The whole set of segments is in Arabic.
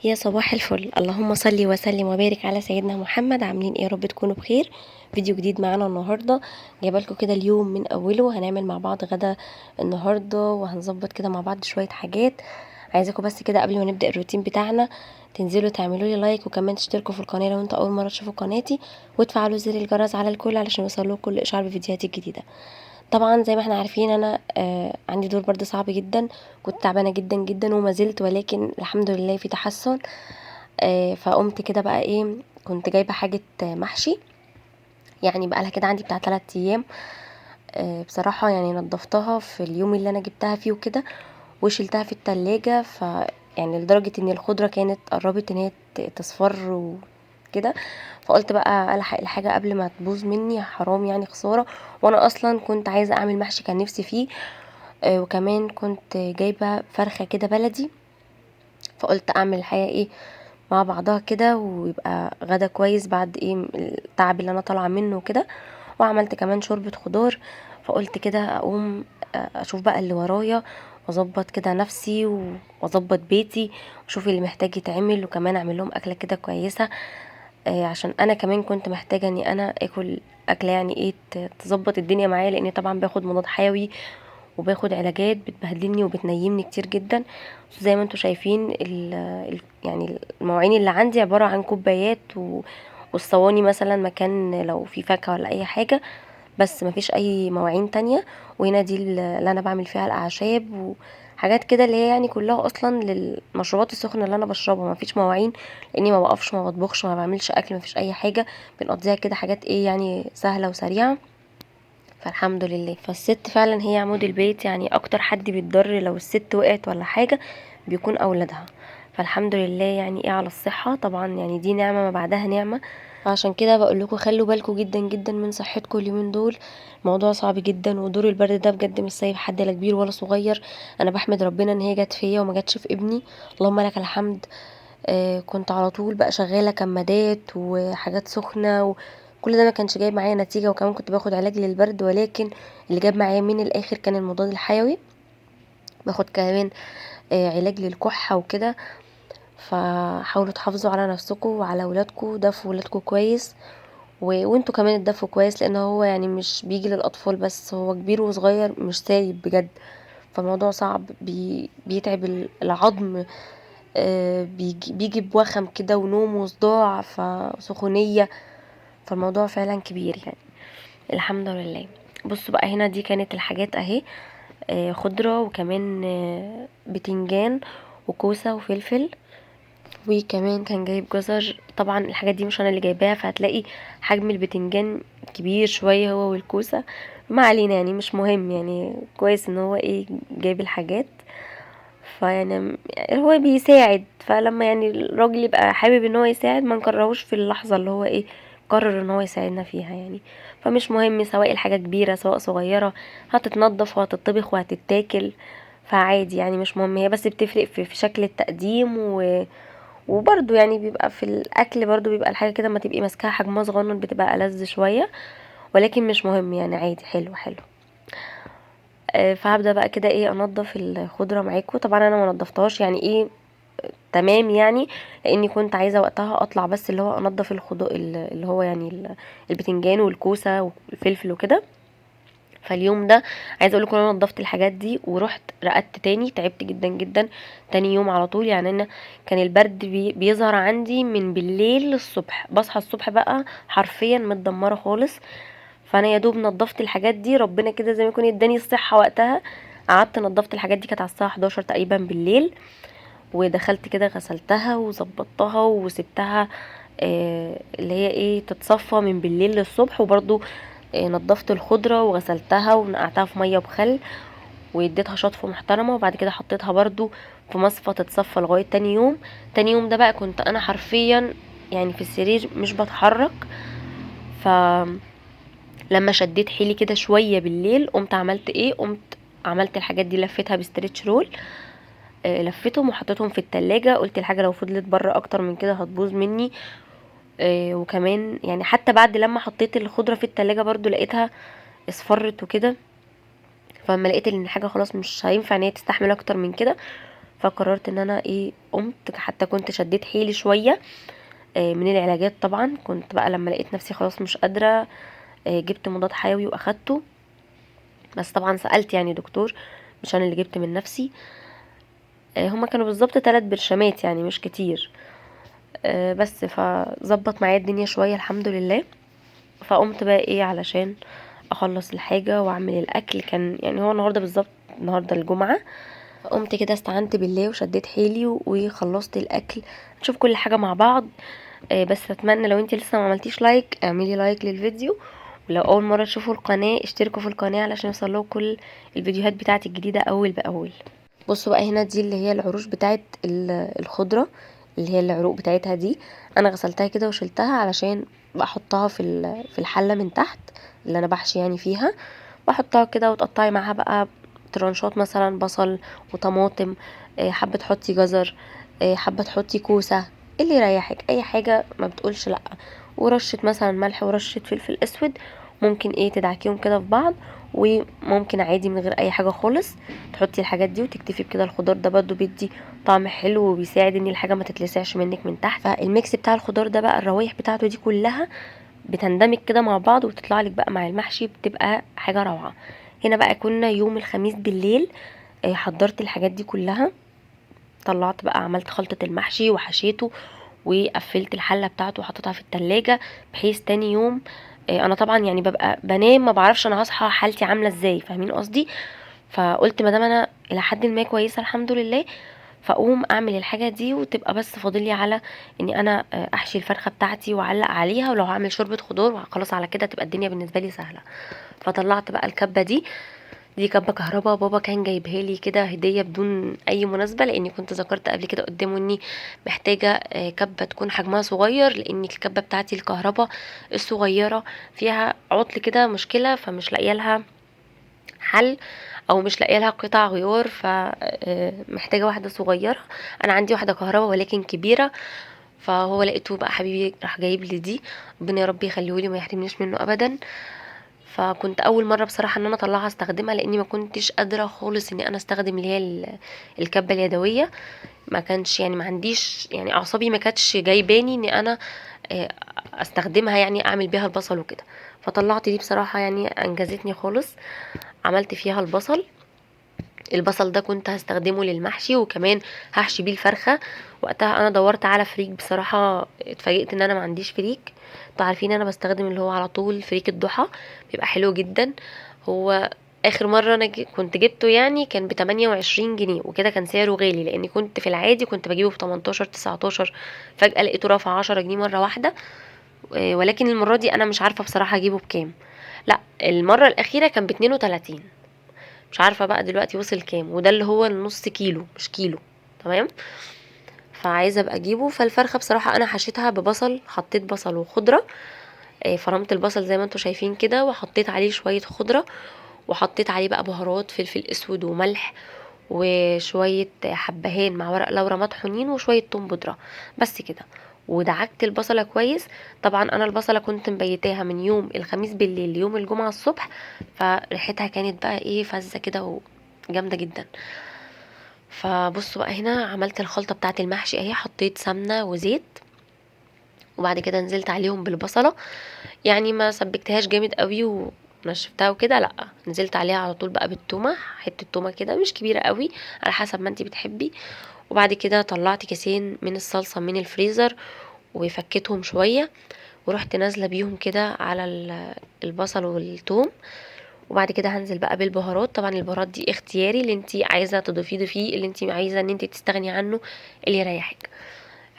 يا صباح الفل، اللهم صل وسلم وبارك على سيدنا محمد. عاملين ايه؟ يا رب تكونوا بخير. فيديو جديد معانا النهارده، جايبه لكم كده اليوم من اوله. هنعمل مع بعض غدا النهارده وهنظبط كده مع بعض شويه حاجات. عايزاكم بس كده قبل ما نبدا الروتين بتاعنا تنزلوا تعملوا لي لايك وكمان تشتركوا في القناه لو انتوا اول مره تشوفوا قناتي، وتفعلوا زر الجرس على الكل علشان يوصلكوا كل اشعار بفيديوهاتي الجديده. طبعا زي ما احنا عارفين انا عندي دور برد صعب جدا، كنت تعبانه جدا جدا وما زلت، ولكن الحمد لله في تحسن. فقمت كده بقى ايه، كنت جايبه حاجه محشي، يعني بقى لها كده عندي بتاع 3 ايام. بصراحه يعني نضفتها في اليوم اللي انا جبتها فيه وكده، وشيلتها في التلاجة. يعني لدرجه ان الخضره كانت قربت ان هي تصفر وكده. فقلت بقى الحق الحاجه قبل ما تبوظ مني، حرام يعني خساره. وانا اصلا كنت عايزه اعمل محشي، كان نفسي فيه. وكمان كنت جايبه فرخه كده بلدي، فقلت اعمل الحقيقه ايه مع بعضها كده، ويبقى غدا كويس بعد ايه التعب اللي انا طالعه منه وكده. وعملت كمان شوربه خضار. فقلت كده اقوم اشوف بقى اللي ورايا، واظبط كده نفسي واظبط بيتي، واشوف اللي محتاج يتعمل، وكمان اعمل لهم اكله كده كويسه. عشان انا كمان كنت محتاجه اني انا اكل اكله يعني ايه تظبط الدنيا معايا، لاني طبعا باخد مضاد حيوي وباخد علاجات بتبهدلني وبتنيمني كتير جدا. زي ما انتوا شايفين يعني المواعين اللي عندي عبارة عن كوبايات والصواني مثلا مكان لو في فاكهة ولا اي حاجة، بس مفيش اي مواعين تانية. وهنا دي اللي انا بعمل فيها الاعشاب وحاجات كده، اللي هي يعني كلها اصلا للمشروبات السخنه اللي انا بشربها. مفيش مواعين لاني ما بقفش، ما بطبخش، ما بعملش اكل، مفيش اي حاجه. بنقضيها كده حاجات ايه يعني سهله وسريعه. فالحمد لله، فالست فعلا هي عمود البيت، يعني اكتر حد بيتضر لو الست وقعت ولا حاجة بيكون اولادها. فالحمد لله يعني ايه على الصحة، طبعا يعني دي نعمة ما بعدها نعمة. عشان كده بقول لكم خلوا بالكم جدا جدا من صحتكم اليومين دول. الموضوع صعب جدا، ودور البرد ده بجد مش سايب حد، لا كبير ولا صغير. انا بحمد ربنا ان هي جت فيا وما جاتش في ابني، اللهم لك الحمد. كنت على طول بقى شغالة كمادات وحاجات سخنة، وكل ده ما كانش جايب معايا نتيجة. وكمان كنت باخد علاج للبرد، ولكن اللي جاب معايا من الاخر كان المضاد الحيوي. باخد كمان علاج للكحة وكده. فحاولوا تحافظوا على نفسكم وعلى ولادكم، دفوا ولادكم كويس، وانتوا كمان اتدفوا كويس، لان هو يعني مش بيجي للاطفال بس، هو كبير وصغير مش سايب بجد. فالموضوع صعب، بيتعب العظم. بيجي بوخم كده ونوم وصداع فسخونية. فالموضوع فعلا كبير يعني. الحمد لله. بصوا بقى، هنا دي كانت الحاجات اهي. خضرة، وكمان بتنجان وكوسة وفلفل، وكمان كان جايب جزر. طبعا الحاجات دي مش انا اللي جايباها، فهتلاقي حجم البتنجان كبير شوية هو والكوسة. ما علينا يعني، مش مهم يعني، كويس ان هو ايه جايب الحاجات. فيعني هو بيساعد، فلما يعني الراجل يبقى حابب ان هو يساعد ما نكرهوش في اللحظة اللي هو ايه قرر ان هو يساعدنا فيها يعني. فمش مهم سواء الحاجة كبيرة سواء صغيرة، هتتنضف وهتطبخ وهتتاكل. فعادي يعني، مش مهم. هي بس بتفرق في شكل التقديم وبرضو يعني بيبقى في الاكل برضو بيبقى الحاجة كده ما تبقي ماسكاها حجمها صغنن بتبقى ألذ شوية. ولكن مش مهم يعني، عادي، حلو حلو. فهبدأ بقى كده ايه انضف الخضرة معاكم. طبعا انا ما نضفتهاش يعني ايه تمام يعني، لاني كنت عايزة وقتها اطلع بس اللي هو انضف الخضر اللي هو يعني البتنجان والكوسة والفلفل وكده. فاليوم ده عايزه اقول لكم انا نضفت الحاجات دي ورحت رقدت تاني، تعبت جدا جدا. تاني يوم على طول يعني انا كان البرد بيظهر عندي من بالليل للصبح، بصحى الصبح بقى حرفيا متدمره خالص. فانا يا دوب نضفت الحاجات دي، ربنا كده زي ما يكون اداني الصحه وقتها. قعدت نضفت الحاجات دي، كانت على الساعه 11 تقريبا بالليل. ودخلت كده غسلتها وظبطتها وسبتها اللي هي ايه تتصفى من بالليل للصبح. وبرضو نضفت الخضرة وغسلتها ونقعتها في مية بخل، واديتها شطفة محترمة. وبعد كده حطيتها برضو في مصفى تتصفى لغاية تاني يوم. تاني يوم ده بقى كنت انا حرفيا يعني في السرير مش بتحرك. فلما شديت حيلي كده شوية بالليل، قمت عملت ايه، قمت عملت الحاجات دي، لفيتها بستريتش رول. لفيتهم وحطيتهم في التلاجة. قلت الحاجة لو فضلت بره اكتر من كده هتبوظ مني. وكمان يعني حتى بعد لما حطيت الخضرة في التلاجة برضو لقيتها اصفرت وكده. فلما لقيت ان الحاجة خلاص مش هينفع ان هي تستحمل اكتر من كده، فقررت ان انا قمت حتى كنت شديت حيلي شويه من العلاجات. طبعا كنت بقى لما لقيت نفسي خلاص مش قادره جبت مضاد حيوي واخدته، بس طبعا سألت يعني دكتور، مش انا اللي جبت من نفسي. هما كانوا بالظبط 3 برشامات يعني مش كتير. بس فظبط معايا الدنيا شويه الحمد لله. فقمت بقى علشان اخلص الحاجه واعمل الاكل. كان يعني هو النهارده بالظبط، النهارده الجمعه. قمت كده استعنت بالله وشديت حيلي وخلصت الاكل. نشوف كل حاجه مع بعض. بس اتمنى لو انت لسه ما عملتيش لايك اعملي لايك للفيديو، ولو اول مره تشوفوا القناه اشتركوا في القناه علشان يوصلكوا كل الفيديوهات بتاعتي الجديده اول باول. بصوا بقى هنا دي اللي هي العروش بتاعت الخضره، اللي هي العروق بتاعتها دي. انا غسلتها كده وشلتها علشان بحطها في الحله من تحت اللي انا بحشي يعني فيها. بحطها كده وتقطعي معاها بقى ترانشات، مثلا بصل وطماطم، حابه تحطي جزر، حابه تحطي كوسه، اللي يريحك اي حاجه ما بتقولش لا. ورشه مثلا ملح ورشه فلفل اسود. ممكن تدعكيهم كده في بعض، وممكن عادي من غير اي حاجه خالص تحطي الحاجات دي وتكتفي بكده. الخضار ده برضو بيدي طعم حلو وبيساعد ان الحاجه ما تتلسعش منك من تحت. فالميكس بتاع الخضار ده بقى الروايح بتاعته دي كلها بتندمج كده مع بعض وتطلع لك بقى مع المحشي، بتبقى حاجه روعه. هنا بقى كنا يوم الخميس بالليل حضرت الحاجات دي كلها. طلعت بقى عملت خلطة المحشي وحشيته وقفلت الحلة بتاعته وحطيتها في التلاجة، بحيث تاني يوم انا طبعا يعني ببقى بنام ما بعرفش انا هصحى حالتي عاملة ازاي، فاهمين قصدي؟ فقلت مادام انا الى حد ما كويسة الحمد لله، فاقوم اعمل الحاجة دي وتبقى بس فاضلي على اني انا احشي الفرخة بتاعتي واعلق عليها، ولو هعمل شوربة خضار وخلاص على كده تبقى الدنيا بالنسبة لي سهلة. فطلعت بقى الكبة دي كبة كهربا، بابا كان جايبها لي كده هدية بدون اي مناسبة، لاني كنت ذكرت قبل كده قدامه اني محتاجة كبة تكون حجمها صغير، لان الكبة بتاعتي الكهربا الصغيرة فيها عطل كده مشكلة، فمش لاقيه لها حل او مش لاقيه لها قطع غيار، فمحتاجة واحدة صغيرة. انا عندي واحدة كهربا ولكن كبيرة، فهو لقيته بقى حبيبي راح جايب لي دي. ربنا يا رب يخليهولي وما يحرمنيش منه ابدا. فكنت اول مره بصراحه ان انا اطلعها استخدمها، لاني ما كنتش قادره خالص اني انا استخدم اللي هي الكبه اليدويه. ما كانش يعني ما عنديش يعني اعصابي ما كانتش جايباني اني انا استخدمها يعني اعمل بيها البصل وكده. فطلعت دي بصراحه يعني انجزتني خالص. عملت فيها البصل ده كنت هستخدمه للمحشي، وكمان هحشي بيه الفرخه. وقتها انا دورت على فريك، بصراحه اتفاجئت ان انا ما عنديش فريك. انتوا عارفين انا بستخدم اللي هو على طول فريك الضحى، بيبقى حلو جدا. هو اخر مره انا كنت جبته يعني كان ب 28 جنيه، وكده كان سعره غالي، لاني كنت في العادي كنت بجيبه ب 18 19. فجاه لقيته رافع 10 جنيه مره واحده. ولكن المره دي انا مش عارفه بصراحه اجيبه بكام. لا المره الاخيره كان ب 32. مش عارفه بقى دلوقتي وصل كام، وده اللي هو النص كيلو مش كيلو. تمام. فعايزه ابقى اجيبه. فالفرخه بصراحه انا حشيتها ببصل، حطيت بصل وخضره. فرمت البصل زي ما انتوا شايفين كده، وحطيت عليه شويه خضره، وحطيت عليه بقى بهارات فلفل اسود وملح وشويه حبهان مع ورق لورا مطحونين وشويه توم بودره، بس كده. ودعكت البصله كويس. طبعا انا البصله كنت مبيتاها من يوم الخميس بالليل ليوم الجمعه الصبح، فريحتها كانت بقى فزه كده وجامده جدا. فبصوا بقى هنا عملت الخلطه بتاعه المحشي اهي. حطيت سمنه وزيت، وبعد كده نزلت عليهم بالبصله. يعني ما سبكتهاش جامد قوي ونشفتها وكده، لا نزلت عليها على طول بقى بالتومه، حته تومه كده مش كبيره قوي على حسب ما انتي بتحبي. وبعد كده طلعت كيسين من الصلصه من الفريزر وفكيتهم شويه، ورحت نازله بيهم كده على البصل والثوم. وبعد كده هنزل بقى بالبهارات. طبعا البهارات دي اختياري، اللي انتي عايزه تضيفيه ضيفيه، اللي انتي عايزه ان انتي تستغني عنه اللي يريحك.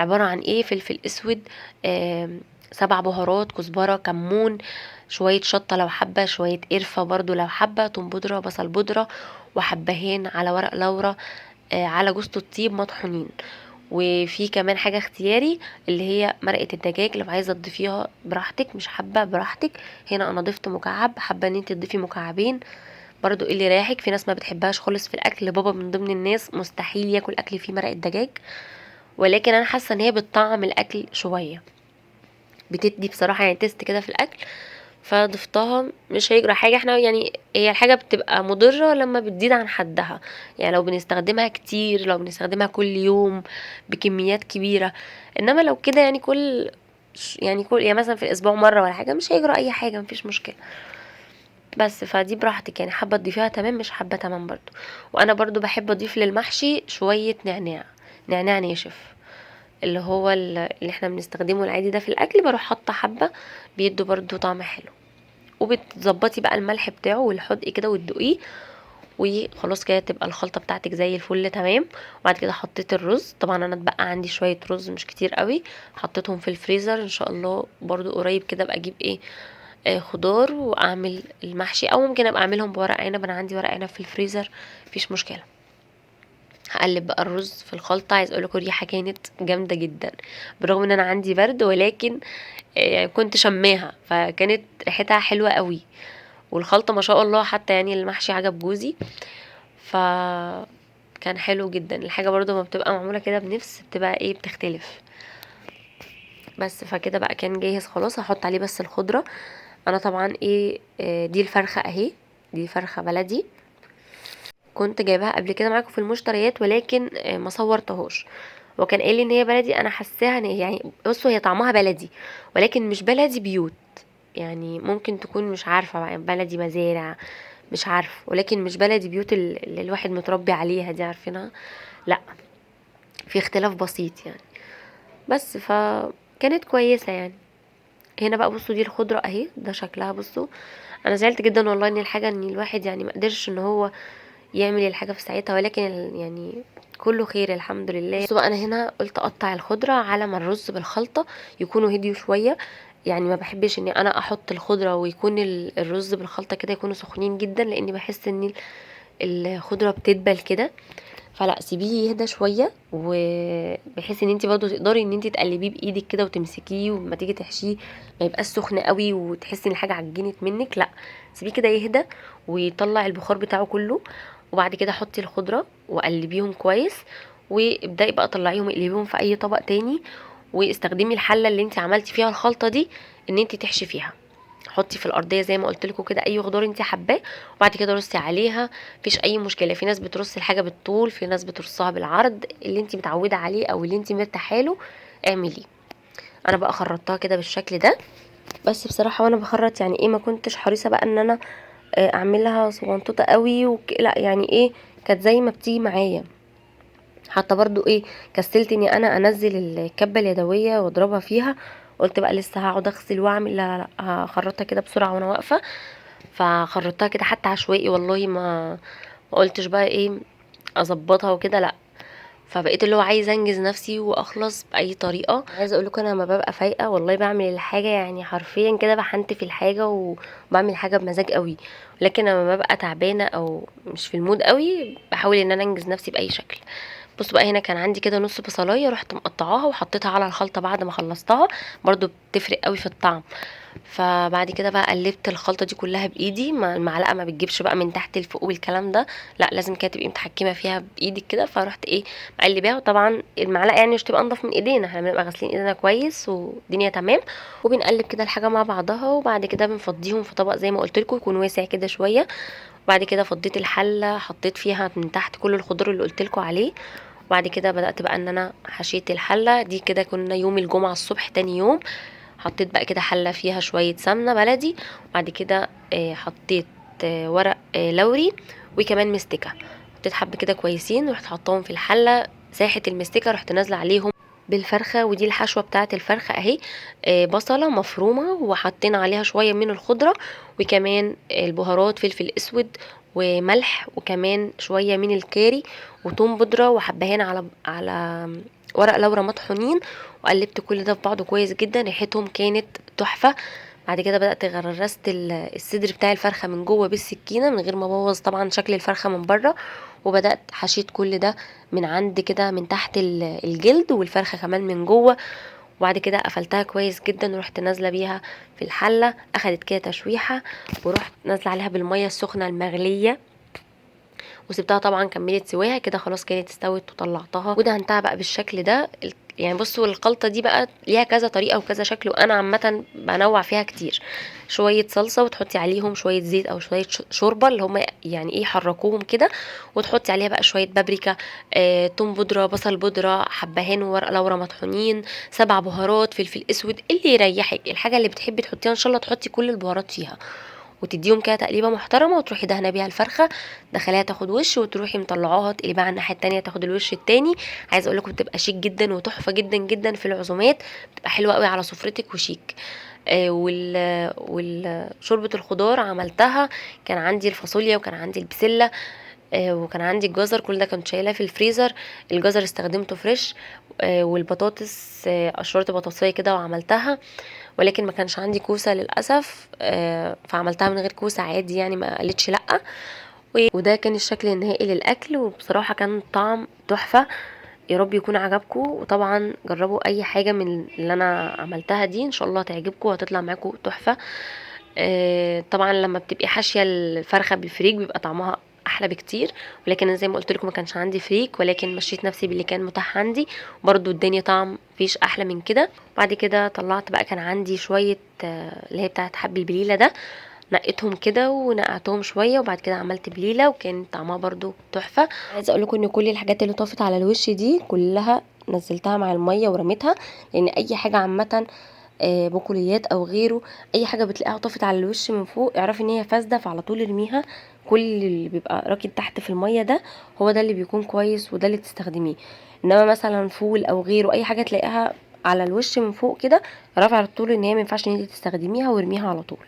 عباره عن فلفل اسود، 7 بهارات، كزبره، كمون، شويه شطه لو حبه، شويه قرفه برضو لو حبه، توم بودره، بصل بودره، وحبهان على ورق لورا، على جوز الطيب مطحونين. وفي كمان حاجة اختياري اللي هي مرقة الدجاج، لو عايزة تضيفيها براحتك مش حابة براحتك. هنا انا ضفت مكعب، حابة ان انت تضيفي مكعبين برضو اللي رايحك. في ناس ما بتحبهاش خالص في الاكل، بابا من ضمن الناس مستحيل ياكل اكل فيه مرقة دجاج، ولكن انا حاسة ان هي بتطعم الاكل شوية، بتدي بصراحة يعني تيست كده في الاكل. فضفتها مش هيجرى حاجة. احنا يعني هي الحاجة بتبقى مضرة لما بتزيد عن حدها، يعني لو بنستخدمها كتير، لو بنستخدمها كل يوم بكميات كبيرة. انما لو كده يعني يعني مثلا في الاسبوع مرة ولا حاجة مش هيجرى اي حاجة، مفيش مشكلة. بس فدي براحتك، يعني حابة تضيفيها تمام، مش حابة تمام برضو. وانا برضو بحب اضيف للمحشي شوية نعناع ناشف، اللي هو اللي احنا بنستخدمه العادي ده في الاكل، بروح حاطه حبة، بيدوا برضو طعم حلو. وبتظبطي بقى الملح بتاعه والحدق كده وتدوقيه، وخلاص كده تبقى الخلطة بتاعتك زي الفل تمام. وبعد كده حطيت الرز، طبعا انا اتبقى عندي شوية رز مش كتير قوي، حطيتهم في الفريزر. ان شاء الله برضو قريب كده ابقى اجيب خضار واعمل المحشي، او ممكن ابقى اعملهم بورق عنب، انا عندي ورق عنب في الفريزر، مفيش مشكله. هقلب بقى الرز في الخلطه. عايز اقول لكم الريحه كانت جامده جدا، بالرغم ان انا عندي برد، ولكن يعني كنت شماها، فكانت ريحتها حلوه قوي. والخلطه ما شاء الله، حتى يعني المحشي عجب جوزي، ف كان حلو جدا. الحاجه برضو ما بتبقى معموله كده بنفس، بتبقى بتختلف. بس فكده بقى كان جاهز خلاص، هحط عليه بس الخضره. انا طبعا دي الفرخه اهي، دي فرخه بلدي، كنت جايباها قبل كده معاكم في المشتريات، ولكن ما صورتهاش. وكان قال لي ان هي بلدي، انا حاساها ان يعني بصوا هي طعمها بلدي، ولكن مش بلدي بيوت، يعني ممكن تكون مش عارفه بقى بلدي مزارع، مش عارف، ولكن مش بلدي بيوت اللي الواحد متربي عليها دي، عارفينها؟ لا، في اختلاف بسيط يعني. بس فكانت كويسه يعني. هنا بقى بصوا دي الخضره اهي، ده شكلها بصوا. انا زعلت جدا والله ان الحاجه، ان الواحد يعني ما قدرش ان هو يعمل الحاجه في ساعتها، ولكن يعني كله خير الحمد لله. بصوا بقى انا هنا قلت اقطع الخضره على ما الرز بالخلطه يكونوا هديوا شويه، يعني ما بحبش اني انا احط الخضره ويكون الرز بالخلطه كده يكونوا سخنين جدا، لاني بحس ان الخضره بتدبل كده. فلا، سيبيه يهدى شويه، وبحيث ان انت برضو تقدري ان انت تقلبيه بايدك كده وتمسكيه، وما تيجي تحشيه ما يبقاش سخن قوي وتحسي ان الحاجه عجنت منك. لا، سيبيه كده يهدى ويطلع البخار بتاعه كله. وبعد كده حطي الخضره وقلبيهم كويس، وابداي بقى طلعيهم اقلبيهم في اي طبق تاني، واستخدمي الحله اللي انت عملتي فيها الخلطه دي ان انت تحشي فيها. حطي في الارضيه زي ما قلت لكم كده اي خضار انت حباه، وبعد كده رصي عليها، مفيش اي مشكله. في ناس بترص الحاجه بالطول، في ناس بترصها بالعرض، اللي انت متعوده عليه او اللي انت مرتاحه له اعمليه. انا بقى خرطتها كده بالشكل ده. بس بصراحه وانا بخرط يعني ما كنتش حريصه بقى ان انا اعملها صغنطوطه قوي لا يعني كانت زي ما بتيجي معايا. حتى برضو كسلت اني انا انزل الكبه اليدويه واضربها فيها، قلت بقى لسه هقعد اغسل واعمل، لا لا لا، هخرطها كده بسرعه وانا واقفه. فخرطتها كده حتى عشوائي والله، ما قلتش بقى اظبطها وكده، لا. فبقيت اللي هو عايزه انجز نفسي واخلص باي طريقه. عايزه اقول لكم انا لما ببقى فايقه والله بعمل الحاجه، يعني حرفيا كده بحنتف الحاجه وبعمل حاجه بمزاج قوي. لكن لما ببقى تعبانه او مش في المود قوي، بحاول ان انا انجز نفسي باي شكل. بصوا بقى هنا كان عندي كده نص بصلايه، رحت مقطعاها وحطيتها على الخلطه بعد ما خلصتها، برضو بتفرق قوي في الطعم. فبعد كده بقى قلبت الخلطه دي كلها بايدي، المعلقه ما بتجيبش بقى من تحت لفوق والكلام ده، لا لازم كده تبقي متحكمه فيها بايدك كده. فرحت مقلباها، وطبعا المعلقه يعني مش تبقى انضف من ايدينا، احنا بنبقى غاسلين ايدينا كويس والدنيا تمام. وبنقلب كده الحاجه مع بعضها، وبعد كده بنفضيهم في طبق زي ما قلت لكم يكون واسع كده شويه. وبعد كده فضيت الحله، حطيت فيها من تحت كل الخضار اللي قلت لكم عليه. وبعد كده بدأت بقى ان انا حشيت الحلة دي كده. كنا يوم الجمعة الصبح تاني يوم، حطيت بقى كده حلة فيها شوية سمنة بلدي، وبعد كده حطيت ورق لوري، وكمان مستكة. حطيت حبة كده كويسين، ورحت حطاهم في الحلة. ساحة المستكة رحت نازلة عليهم بالفرخة، ودي الحشوة بتاعة الفرخة اهي. بصلة مفرومة، وحطينا عليها شوية من الخضرة، وكمان البهارات فلفل اسود وملح، وكمان شوية من الكاري وتوم بودرة وحبهان على ورق لورا مطحونين. وقلبت كل ده في بعضه كويس جدا، ريحتهم كانت تحفة. بعد كده بدأت غرست الصدر بتاع الفرخة من جوه بالسكينة، من غير ما ابوظ طبعا شكل الفرخة من بره. وبدأت حشيت كل ده من عند كده من تحت الجلد، والفرخة كمان من جوه. وبعد كده قفلتها كويس جدا، ورحت نازله بيها في الحله، اخدت كده تشويحه، ورحت نازله عليها بالميه السخنه المغليه، وسبتها طبعا كملت سواها كده، خلاص كانت استوت وطلعتها ودهنتها بقى بالشكل ده. يعني بصوا الخلطه دي بقى ليها كذا طريقه وكذا شكل، وانا عامه بنوع فيها كتير. شويه صلصه وتحطي عليهم شويه زيت او شويه شوربه اللي هم يعني ايه يحركوهم كده، وتحطي عليها بقى شويه بابريكا، توم بودره، بصل بودره، حبهان وورق لورا مطحونين، 7 بهارات، فلفل اسود، اللي يريحك، الحاجه اللي بتحبي تحطيها ان شاء الله تحطي كل البهارات فيها، وتديهم كده تقليبه محترمه، وتروحي دهنه بيها الفرخه، دخليها تاخد وش، وتروحي مطلعاها تقلبيها على الناحيه التانية تاخد الوش التاني. عايزه اقول لكم بتبقى شيك جدا وتحفه جدا جدا في العزومات، بتبقى حلوه قوي على سفرتك وشيك. شوربه الخضار عملتها، كان عندي الفاصوليا وكان عندي البسله، وكان عندي الجزر، كل ده كنت شايلاه في الفريزر. الجزر استخدمته فريش، والبطاطس قشرت بطاطسية كده وعملتها، ولكن ما كانش عندي كوسة للأسف، فعملتها من غير كوسة عادي يعني، ما قالتش لأ. وده كان الشكل النهائي للأكل، وبصراحة كان طعم تحفة. يا رب يكون عجبكم، وطبعا جربوا اي حاجة من اللي انا عملتها دي، ان شاء الله تعجبكم وهتطلع معاكم تحفة. طبعا لما بتبقي حاشية الفرخة بالفريك بيبقى طعمها احلى بكتير، ولكن أنا زي ما قلت لكم ما كانش عندي فريك، ولكن مشيت نفسي باللي كان متاح عندي، برضو الدنيا طعم مفيش احلى من كده. بعد كده طلعت بقى، كان عندي شوية اللي هي بتاعت حب البليلة ده، نقيتهم كده ونقعتهم شويه، وبعد كده عملت بليله وكان طعمها برضو تحفه. عايزه اقول لكم ان كل الحاجات اللي طافت على الوش دي كلها نزلتها مع الميه ورميتها، لان اي حاجه عامه بقوليات او غيره، اي حاجه بتلاقيها طافت على الوش من فوق اعرفي ان هي فاسده، فعلى طول ارميها. كل اللي بيبقى راكد تحت في الميه ده هو ده اللي بيكون كويس وده اللي تستخدميه. انما مثلا فول او غيره اي حاجه تلاقيها على الوش من فوق كده اعرفي على طول ان هي مينفعش ان انت تستخدميها وارميها على طول.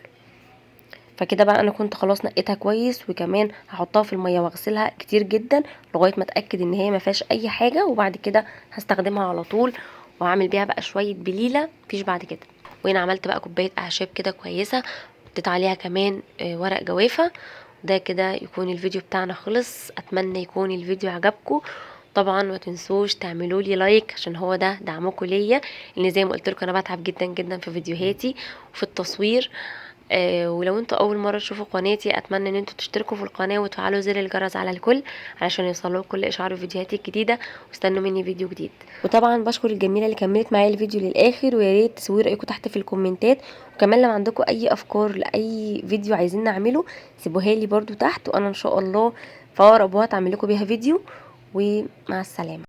فكده بقى انا كنت خلاص نقيتها كويس، وكمان هحطها في الميه واغسلها كتير جدا لغايه ما اتاكد ان هي ما فيهاش اي حاجه، وبعد كده هستخدمها على طول، وهعمل بيها بقى شويه بليله مفيش بعد كده. وهنا عملت بقى كوبايه اعشاب كده كويسه، حطيت عليها كمان ورق جوافه. ده كده يكون الفيديو بتاعنا خلص، اتمنى يكون الفيديو عجبكم. طبعا ما تنسوش تعملوا لي لايك عشان هو ده دعمكم ليا، لان زي ما قلت لكم انا بتعب جدا جدا في فيديوهاتي وفي التصوير. ولو انتوا اول مره تشوفوا قناتي اتمنى ان انتوا تشتركوا في القناه وتفعلوا زر الجرس على الكل علشان يوصلوا كل اشعار فيديوهاتي الجديده، واستنوا مني فيديو جديد. وطبعا بشكر الجميله اللي كملت معايا الفيديو للاخر، ويا ريت تسووا رايكم تحت في الكومنتات، وكمان لو عندكم اي افكار لاي فيديو عايزين نعمله سيبوها لي برضو تحت، وانا ان شاء الله في اقرب وقت اعمل لكم بيها فيديو. ومع السلامه.